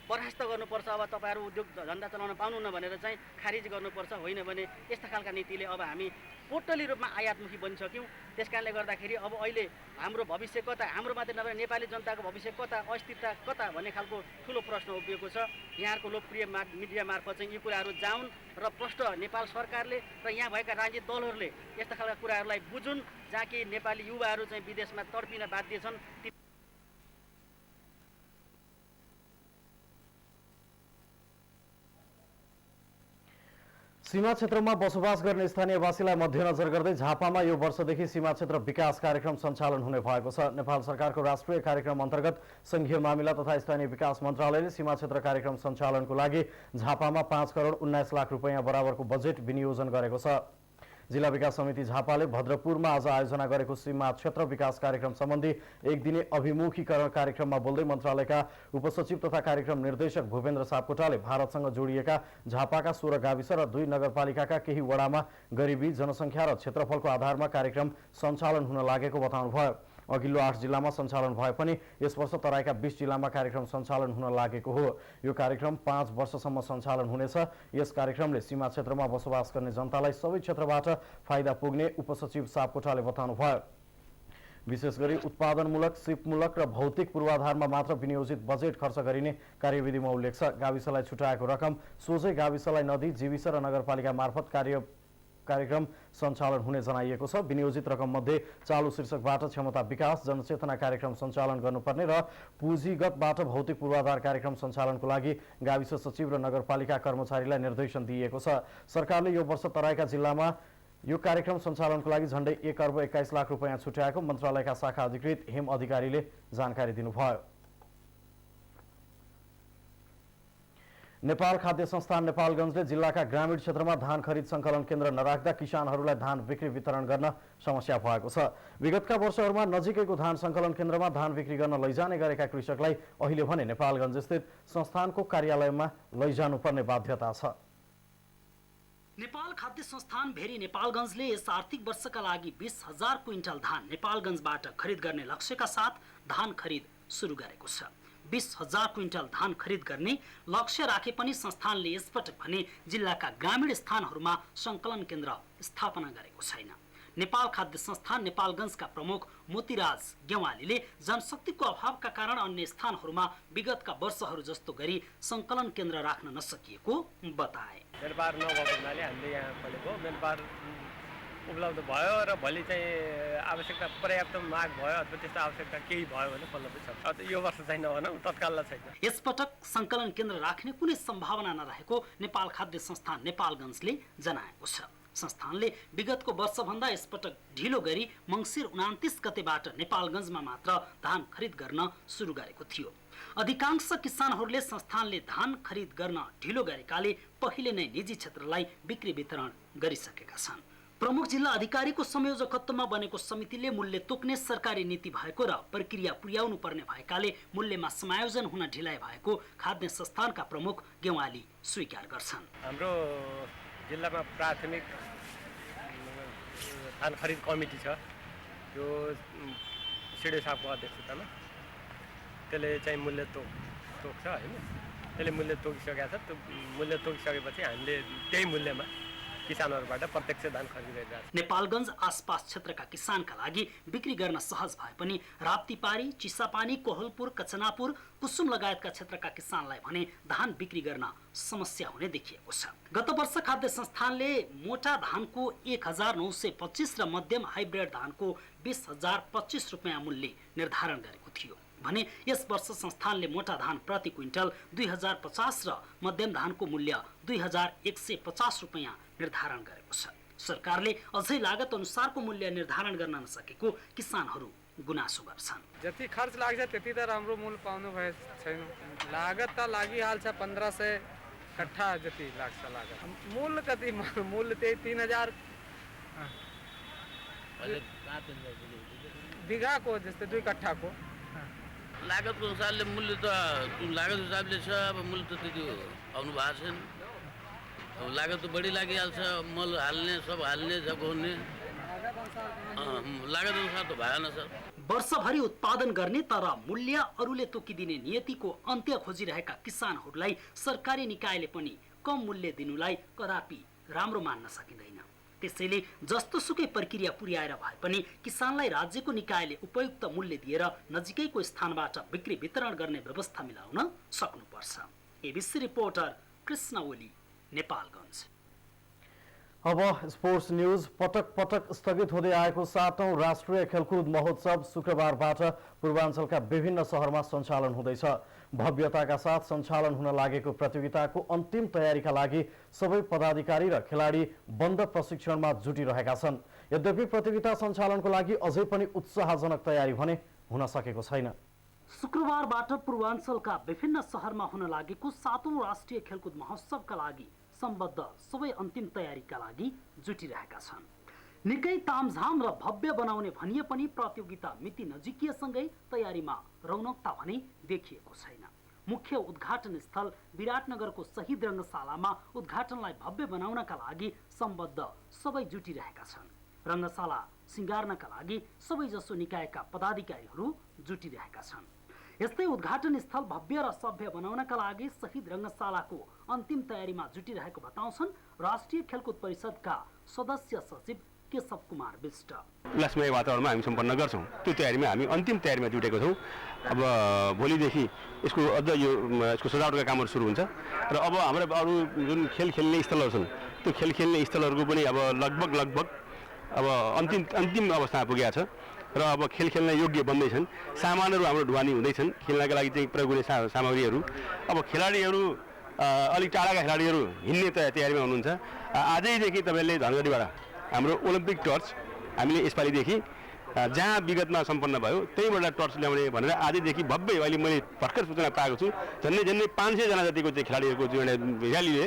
परास्त गर्नुपर्छ, अब तपाईँहरू उद्योग धन्दा चलाउन पाउनुहुन्न भनेर चाहिँ खारिज गर्नुपर्छ, होइन भने यस्ता खालका नीतिले अब हामी टोटली रूपमा आयातमुखी बनिसक्यौँ। त्यस कारणले गर्दाखेरि अब अहिले हाम्रो भविष्य कता, हाम्रो मात्रै नभएर नेपाली जनताको भविष्य कता, अस्थिरता कता भन्ने खालको ठुलो प्रश्न उभिएको छ। यहाँको लोकप्रिय मिडिया मार्फत चाहिँ यी कुराहरू जाउन् र प्रष्ट नेपाल सरकारले र यहाँ भएका राजनीतिक दलहरूले यस्ता खालका कुराहरूलाई बुझुन्, जहाँ कि नेपाली युवाहरू चाहिँ विदेशमा तडपिन बाध्य छन्। सीमा क्षेत्रमा बसोबास गर्ने स्थानीयवासीलाई मध्यनजर गर्दै झापामा यो वर्षदेखि सीमा क्षेत्र विकास कार्यक्रम सञ्चालन हुने भएको छ। नेपाल सरकारको राष्ट्रिय कार्यक्रम अन्तर्गत संघीय मामिला तथा स्थानीय विकास मन्त्रालयले सीमा क्षेत्र कार्यक्रम सञ्चालनको लागि झापामा 5 करोड 19 लाख रुपैयाँ बराबरको बजेट विनियोजन गरेको छ। जिल्ला विकास समिति झापाले भद्रपुरमा आज आयोजना गरेको सीमा क्षेत्र विकास कार्यक्रम सम्बन्धी एक दिने अभिमुखीकरण कार्यक्रममा बोल्दै मन्त्रालयका उपसचिव तथा कार्यक्रम निर्देशक भूपेन्द्र सापकोटाले भारतसँग जोडिएका झापाका 16 गाविस र 2 नगरपालिकाका केही वडामा गरिबी, जनसङ्ख्या र क्षेत्रफलको आधारमा कार्यक्रम सञ्चालन हुन लागेको बताउनुभयो। अघिल्लो 8 जिल्लामा सञ्चालन भए पनि यस वर्ष तराईका 20 जिल्लामा कार्यक्रम सञ्चालन हुन लागेको हो। यो कार्यक्रम 5 वर्षसम्म सञ्चालन हुनेछ। यस कार्यक्रमले सीमा क्षेत्रमा बसोबास गर्ने जनतालाई सबै क्षेत्रबाट फाइदा पुग्ने उपसचिव सापकोटाले बताउनुभयो। विशेष गरी उत्पादनमूलक, सिपमूलक र भौतिक पूर्वाधारमा मात्र विनियोजित बजेट खर्च गरिने कार्यविधिमा उल्लेख छ। गाविसलाई छुट्याएको रकम सोझै गाविसलाई नदी, जीविस र नगरपालिका मार्फत कार्यक्रम सञ्चालन हुने जनाइएको छ। विनियोजित रकम मध्ये चालु शीर्षकबाट क्षमता विकास जनचेतना कार्यक्रम सञ्चालन गर्नुपर्ने र पुँजीगतबाट भौतिक पूर्वाधार कार्यक्रम सञ्चालनको लागि गाविस सचिव र नगरपालिका कर्मचारीलाई निर्देशन दिइएको छ। सरकारले यो वर्ष तराईका जिल्लामा यो कार्यक्रम सञ्चालनको लागि झण्डै 1 अर्ब 21 लाख रुपैयाँ छुट्याएको मन्त्रालयका शाखा अधिकृत हेम अधिकारीले जानकारी दिनुभयो। नेपाल खाद्य संस्थान नेपालगञ्जले जिल्लाका ग्रामीण क्षेत्रमा धान खरिद संकलन केन्द्र नराख्दा किसानहरूलाई धान बिक्री वितरण गर्न समस्या भएको छ। विगतका वर्षहरूमा नजिकैको धान संकलन केन्द्रमा धान बिक्री गर्न लैजाने गरेका कृषकलाई अहिले भने नेपालगञ्ज स्थित संस्थानको कार्यालयमा लैजानुपर्ने बाध्यता छ। नेपाल खाद्य संस्थान भेरी नेपालगञ्जले यस आर्थिक वर्षका लागि 20,000 क्विन्टल धान नेपालगञ्जबाट खरिद गर्ने लक्ष्यका साथ धान खरिद सुरु गरेको छ। 20,000 क्विन्टल धान खरिद गर्ने लक्ष्य राखे पनि संस्थानले यसपटक भने जिल्लाका ग्रामीण स्थानहरूमा संकलन केन्द्र स्थापना गरेको छैन। नेपाल खाद्य संस्थान नेपालगञ्जका प्रमुख मोतीराज गेवालीले जनशक्तिको अभावका कारण अन्य स्थानहरूमा विगतका वर्षहरू जस्तो गरी संकलन केन्द्र राख्न नसकिएको बताए। मेलबार नभएको हुनाले हामीले यहाँ खोलेको मेलबार उपलब्ध भयो र भोलि चाहिँ आवश्यकता पर्याप्त माग भयो अथवा त्यस्तो आवश्यकता केही भयो भने खोल्न पनि सक्छ। यो वर्ष चाहिँ नभनौँ तत्काललाई छैन। यसपटक संकलन केन्द्र राख्ने कुनै सम्भावना नरहेको नेपाल खाद्य संस्थान नेपालगञ्जले जनाएको छ। संस्थानले विगतको वर्षभन्दा यसपटक ढिलो गरी मङ्सिर 29 गतेबाट नेपालगञ्जमा मात्र धान खरिद गर्न सुरु गरेको थियो। अधिकांश किसानहरूले संस्थानले धान खरिद गर्न ढिलो गरेकाले पहिले नै निजी क्षेत्रलाई बिक्री वितरण गरिसकेका छन्। प्रमुख जिल्ला अधिकारीको संयोजकत्वमा बनेको समितिले मूल्य तोक्ने सरकारी नीति भएको र प्रक्रिया पुर्याउनु पर्ने भएकाले मूल्यमा समायोजन हुन ढिलाइ भएको खाद्य संस्थानका प्रमुख गेवाली स्वीकार गर्छन्। हाम्रो जिल्लामा प्राथमिक धान खरिद कमिटी छ, त्यो सिडे साहबको अध्यक्षतामा। त्यसले चाहिँ मूल्य तोक्छ होइन, त्यसले मूल्य तोकिसकेको छ। त्यो मूल्य तोकिसकेपछि हामीले त्यही मूल्यमा किसानहरूबाट प्रत्यक्ष धान खरिद गरिरहेका छौँ। नेपालगञ्ज आसपास क्षेत्रका किसानका लागि बिक्री गर्न सहज भए पनि राप्तीपारी, चिसापानी, कोहलपुर, कचनापुर, कुसुम लगायतका क्षेत्रका किसानलाई भने धान बिक्री गर्न समस्या हुने देखिएको छ। गत वर्ष खाद्य संस्थानले मोटा धानको 1,925 र मध्यम हाइब्रिड धानको 20,025 रुपियाँ मूल्य निर्धारण गरेको थियो भने यस वर्ष संस्थानले मोटा धान प्रति क्विन्टल 2,050 र मध्यम धानको मूल्य 2,150 रुपियाँ निर्धारण गरेको छ। सरकारले अझै लागत अनुसारको मूल्य निर्धारण गर्न नसकेको किसानहरू गुनासो गर्छन्। जति खर्च लाग्छ त्यति त राम्रो मूल्य पाउनु भएको छैन। लागत त लागिहाल्छ 1,500 कट्ठा जति लाग्छ लागत। मूल्य कति मूल्य त्यही 3,000 बिघाको जस्तै 2 कट्ठाको लागतको अनुसारले मूल्य त लागत हिसाबले छ। अब मूल्य त त्यति आउनु भएको छैन। अब लागत त बढी लागिहाल्छ, मल हाल्ने सब हाल्ने जगाउने लागत अनुसार त भएन सर। वर्षभरि उत्पादन गर्ने तर मूल्य अरूले तोकिदिने नियतिको अन्त्य खोजिरहेका किसानहरूलाई सरकारी निकायले पनि कम मूल्य दिनुलाई कदापि राम्रो मान्न सकिँदैन। त्यसैले जस्तो सुकै प्रक्रिया पुर्याएर भए पनि किसानलाई राज्यको निकायले उपयुक्त मूल्य दिएर नजिकैको स्थानबाट बिक्री वितरण गर्ने व्यवस्था मिलाउन सक्नुपर्छ। ABC reporter Krishna Oli, Nepalgunj. अब स्पोर्ट्स न्यूज। पटक पटक स्थगित हुँदै आएको 7औं राष्ट्रिय खेलकुद महोत्सव शुक्रबारबाट पूर्वाञ्चलका विभिन्न शहरमा सञ्चालन हुँदैछ। भव्यताका साथ सञ्चालन हुन लागेको प्रतियोगिताको अन्तिम तयारीका लागि सबै पदाधिकारी र खेलाडी बन्द प्रशिक्षणमा जुटिरहेका छन्। यद्यपि प्रतियोगिता सञ्चालनको लागि अझै पनि उत्साहजनक तयारी भने हुन सकेको छैन। शुक्रबारबाट पूर्वाञ्चलका विभिन्न शहरमा हुन लागेको 7औं राष्ट्रिय खेलकुद महोत्सवका लागि सम्बद्ध सबै अन्तिम तयारीका लागि जुटिरहेका छन्। निकै तामझाम र भव्य बनाउने भनिए पनि प्रतियोगिता मिति नजिकिएसँगै तयारीमा रौनकता भने देखिएको छैन। मुख्य उद्घाटन स्थल विराटनगरको शहीद रङ्गशालामा उद्घाटनलाई भव्य बनाउनका लागि सम्बद्ध सबै जुटिरहेका छन्। रङ्गशाला सिँगार्नका लागि सबैजसो निकायका पदाधिकारीहरू जुटिरहेका छन्। यस्तै उद्घाटन स्थल भव्य र सभ्य बनाउनका लागि शहीद रङ्गशालाको अन्तिम तयारीमा जुटिरहेको बताउँछन् राष्ट्रिय खेलकुद परिषदका सदस्य सचिव केशव कुमार विष्ट। उल्लासमय वातावरणमा हामी सम्पन्न गर्छौँ। त्यो तयारीमा हामी अन्तिम तयारीमा जुटेको छौँ। अब भोलिदेखि यसको अझ यसको सजावटका कामहरू सुरु हुन्छ र अब हाम्रो अरू जुन खेल खेल्ने स्थलहरू छन् त्यो खेल खेल्ने स्थलहरूको पनि अब लगभग अब अन्तिम अवस्थामा पुगेको छ र अब खेल खेल्न योग्य बन्दैछन्। सामानहरू हाम्रो ढुवानी हुँदैछन् खेल्नका लागि चाहिँ प्रयोग हुने सामग्रीहरू। अब खेलाडीहरू अलिक टाढाका खेलाडीहरू हिँड्ने तयारीमा हुनुहुन्छ। आजैदेखि तपाईँले धनगढीबाट हाम्रो ओलम्पिक टर्च हामीले यसपालिदेखि जहाँ विगतमा सम्पन्न भयो त्यहीँबाट टर्च ल्याउने भनेर आजैदेखि भव्य अहिले मैले भर्खर सूचना पाएको छु झन्डै 500 जना जतिको चाहिँ खेलाडीहरूको जुन र्यालीले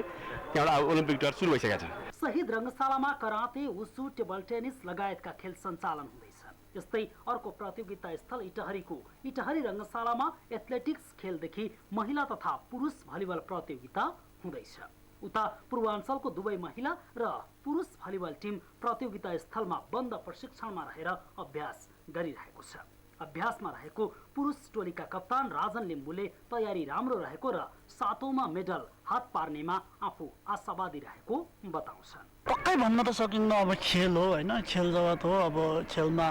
त्यहाँबाट ओलम्पिक टर्च सुरु भइसकेको छ। शहीद रङ्गशालामा कराते, वुसु, टेबल टेनिस लगायतका खेल सञ्चालन हुँदैछ। यस्तै अर्को प्रतियोगिता स्थल इटहरी रङ्गशालामा एथलेटिक्स खेलदेखि महिला तथा पुरुष भलिबल प्रतियोगिता हुँदैछ। उता पूर्वाञ्चलको दुवै महिला र पुरुष भलिबल टिम प्रतियोगिता स्थलमा बन्द प्रशिक्षणमा रहेर अभ्यास गरिरहेको छ। अभ्यासमा रहेको पुरुष टोलीका कप्तान राजन लिम्बुले तयारी राम्रो रहेको र 7औंमा मेडल हात पार्नेमा आफू आशावादी रहेको बताउँछन्। पक्कै भन्न त सकिन्न, अब खेल हो होइन, खेल जगत हो। अब खेलमा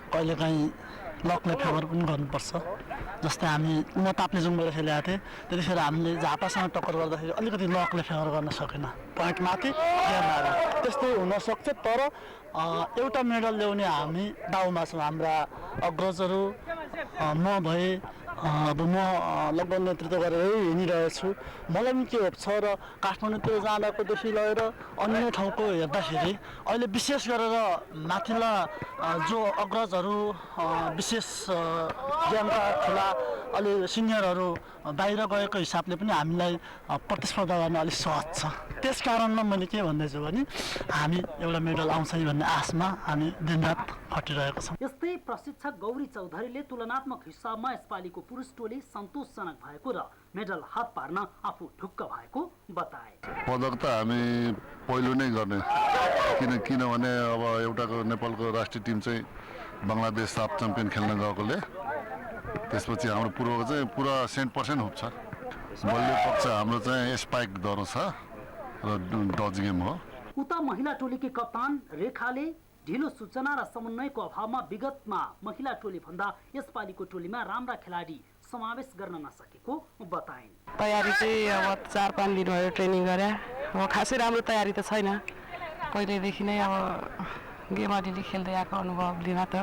कहिलेकाहीँ लकले फेभर पनि गर्नुपर्छ। जस्तै हामी म ताप्लेजुङबाट खेलेको थिएँ, त्यतिखेर हामीले झापासँग टक्कर गर्दाखेरि अलिकति लकले फेभर गर्न सकेन, पोइन्ट माथि त्यस्तै हुनसक्छ। तर एउटा मेडल ल्याउने हामी दाउमा छौँ। हाम्रा अग्रजहरू म भए अब म लगभग नेतृत्व गरेर हिँडिरहेछु। मलाई पनि के छ र काठमाडौँतिर जाँदाकोदेखि लिएर अन्य ठाउँको हेर्दाखेरि अहिले विशेष गरेर माथिल्ला जो अग्रजहरू विशेष ज्ञानका ठुला अलि सिनियरहरू बाहिर गएको हिसाबले पनि हामीलाई प्रतिस्पर्धा गर्न अलिक सहज छ। त्यस कारणमा मैले के भन्दैछु भने हामी एउटा मेडल आउँछ भन्ने आशमा हामी दिनरात खटिरहेको छौँ। यस्तै प्रशिक्षक गौरी चौधरीले तुलनात्मक हिसाबमा यसपालिको पुरुष टोली सन्तोषजनक भएको र मेडल हात पार्न आफू ढुक्क भएको बताए। पदक त हामी पहिलो नै गर्ने, किनभने अब एउटा नेपालको राष्ट्रिय टिम चाहिँ बङ्गलादेश साफ च्याम्पियन खेल्न गएकोले त्यसपछि हाम्रो पूर्वको चाहिँ पुरा 100% हुन्छ। बलियो पक्ष हाम्रो चाहिँ स्पाइक दरो छ र डज गेम हो। उता महिला टोलीकी कप्तान रेखाले ढिलो सूचना र समन्वयको अभावमा विगतमा महिला टोली भन्दा यसपालिको टोलीमा राम्रा खेलाडी समावेश गर्न नसकेको बताइन्। तयारी चाहिँ अब 4-5 दिन भयो ट्रेनिङ गरे, अब खासै राम्रो तयारी त छैन। पहिल्यैदेखि नै अब गेम अलिअलि खेल्दै आएको अनुभवले मात्र,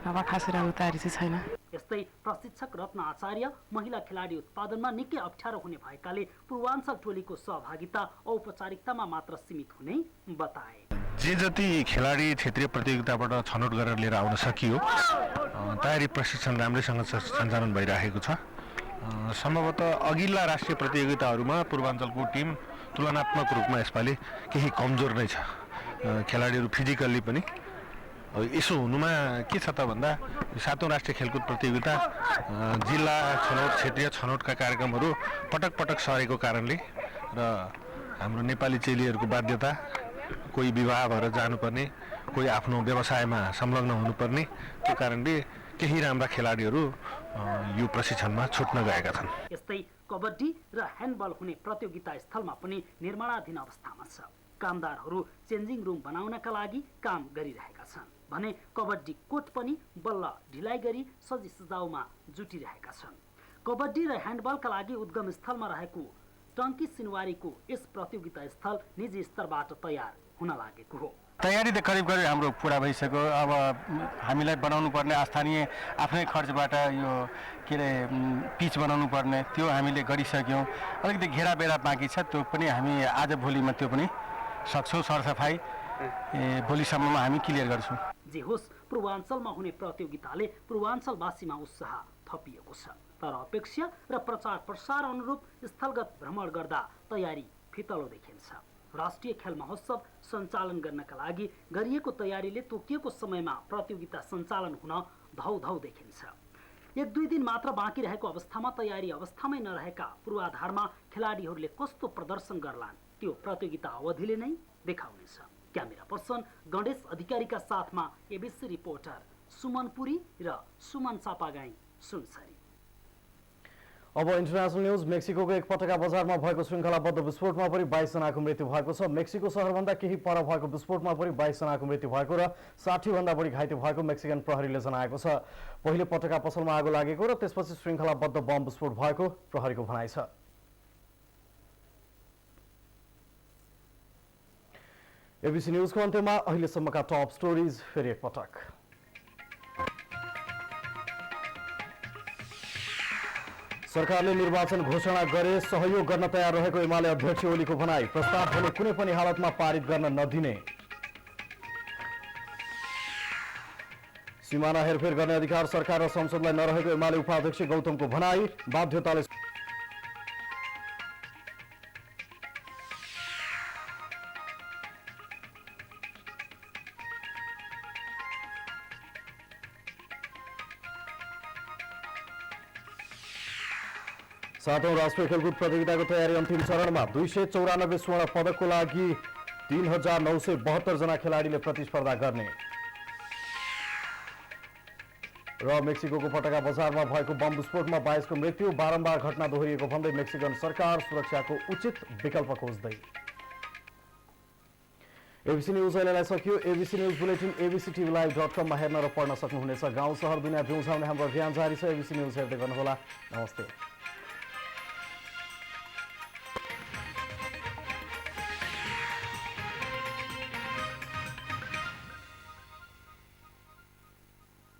अब खासै राम्रो तयारी चाहिँ छैन। यस्तै प्रशिक्षक रत्न आचार्य महिला खेलाडी उत्पादनमा निकै अप्ठ्यारो हुने भएकाले पूर्वाञ्चल टोलीको सहभागिता औपचारिकतामा मात्र सीमित हुने बताए। जति खेलाडी क्षेत्रीय प्रतियोगिताबाट छनौट गरेर लिएर आउन सकियो, तयारी प्रशिक्षण राम्रैसँग सञ्चालन भइरहेको छ। सम्भवतः अघिल्ला राष्ट्रिय प्रतियोगिताहरूमा पूर्वाञ्चलको टिम तुलनात्मक रूपमा यसपालि केही कमजोर नै छ। खेलाडीहरू फिजिकल्ली पनि यसो हुनुमा के छ त भन्दा 7औं राष्ट्रिय खेलकुद प्रतियोगिता जिल्ला छनौट क्षेत्रीय छनौटका कार्यक्रमहरू पटक सरेको कारणले र हाम्रो नेपाली चेलीहरूको बाध्यता, कोही विवाह भएर जानुपर्ने, कोही आफ्नो व्यवसायमा संलग्न हुनुपर्ने, त्यो कारणले केही राम्रा खेलाडीहरू यो प्रशिक्षणमा छुट्न गएका छन्। यस्तै कबड्डी र ह्यान्डबल हुने प्रतियोगिता स्थलमा पनि निर्माणाधीन अवस्थामा छ। कामदारहरू चेन्जिङ रुम बनाउनका लागि काम गरिरहेका छन् भने कबड्डी कोट पनि बल्ल ढिलाइ गरी सजिसजाउमा जुटिरहेका छन्। कबड्डी र ह्यान्डबलका लागि उद्गम स्थलमा रहेको टङ्की सिनवारीको यस प्रतियोगिता स्थल निजी स्तरबाट तयार हुन लागेको हो। तयारी त करिब हाम्रो पुरा भइसक्यो। अब हामीलाई बनाउनु पर्ने स्थानीय आफ्नै खर्चबाट यो के अरे पिच बनाउनु पर्ने त्यो हामीले गरिसक्यौँ। अलिकति घेराबेरा बाँकी छ, त्यो पनि हामी आज भोलिमा त्यो पनि सक्छौँ। सरसफाई भोलिसम्ममा हामी क्लियर गर्छौँ। जे होस्, पूर्वाञ्चलमा हुने प्रतियोगिताले पूर्वाञ्चलवासीमा उत्साह थपिएको छ। तर अपेक्षा र प्रचार प्रसार अनुरूप स्थलगत भ्रमण गर्दा तयारी फितलो देखिन्छ। राष्ट्रिय खेल महोत्सव सञ्चालन गर्नका लागि गरिएको तयारीले तोकिएको समयमा प्रतियोगिता सञ्चालन हुन धौधौ देखिन्छ। 1-2 दिन मात्र बाँकी रहेको अवस्थामा तयारी अवस्थामै नरहेका पूर्वाधारमा खेलाडीहरूले कस्तो प्रदर्शन गर्लान् त्यो प्रतियोगिता अवधिले नै देखाउनेछ। क्यामेरा पर्सन गणेश अधिकारीका साथमा एबिसी रिपोर्टर सुमन पुरी र सुमन सापागाई सुनसरी। अब इन्टरनेशनल न्यूज। मेक्सिको एक पटका बजारमा भएको श्रृङ्खलाबद्ध विस्फोटमा परि 22 जनाको मृत्यु भएको छ। मेक्सिको सहरभन्दा केही पर भएको विस्फोटमा परि 22 जनाको मृत्यु भएको र 60 भन्दा बढी घाइते भएको मेक्सिकन प्रहरीले जनाएको छ। पहिलो पटका पसलमा आगो लागेको र त्यसपछि श्रृङ्खलाबद्ध बम विस्फोट भएको प्रहरीको भनाइ छ। एबिसी न्यूजको अन्त्यमा अहिलेसम्मका टप स्टोरिज फेरि एकपटक। सरकारले निर्वाचन घोषणा गरे सहयोग गर्न तयार रहेको एमाले अध्यक्ष ओलीको भनाई। प्रस्ताव भने कुनै पनि हालतमा पारित गर्न नदिने। सीमाना हेरफेर गर्ने अधिकार सरकार र संसदलाई नरहेको एमाले उपाध्यक्ष गौतमको भनाई। बाध्यताले सातौं राष्ट्रिय खेलकुद प्रतियोगिताको तयारी अन्तिम चरणमा। 294 स्वर्ण पदकको लागि 3972 जना खेलाडीले प्रतिस्पर्धा गर्ने। र मेक्सिकोको पटका बजारमा भएको बम विस्फोटमा 22 को मृत्यु। बारम्बार घटना दोहोरिएको भन्दै मेक्सिकन सरकार सुरक्षाको उचित विकल्प खोज्दै। एबिसी न्यूज अहिलेलाई सकियो। एबिसी न्यूज बुलेटिन abctvlive.com मा हेर्न र पढ्न सक्नुहुनेछ। गाउँ सहर दुनियाँ भिउझाउने हाम्रो अभियान जारी छ। एबिसी न्यूज हेर्दै गर्नुहोला। नमस्ते।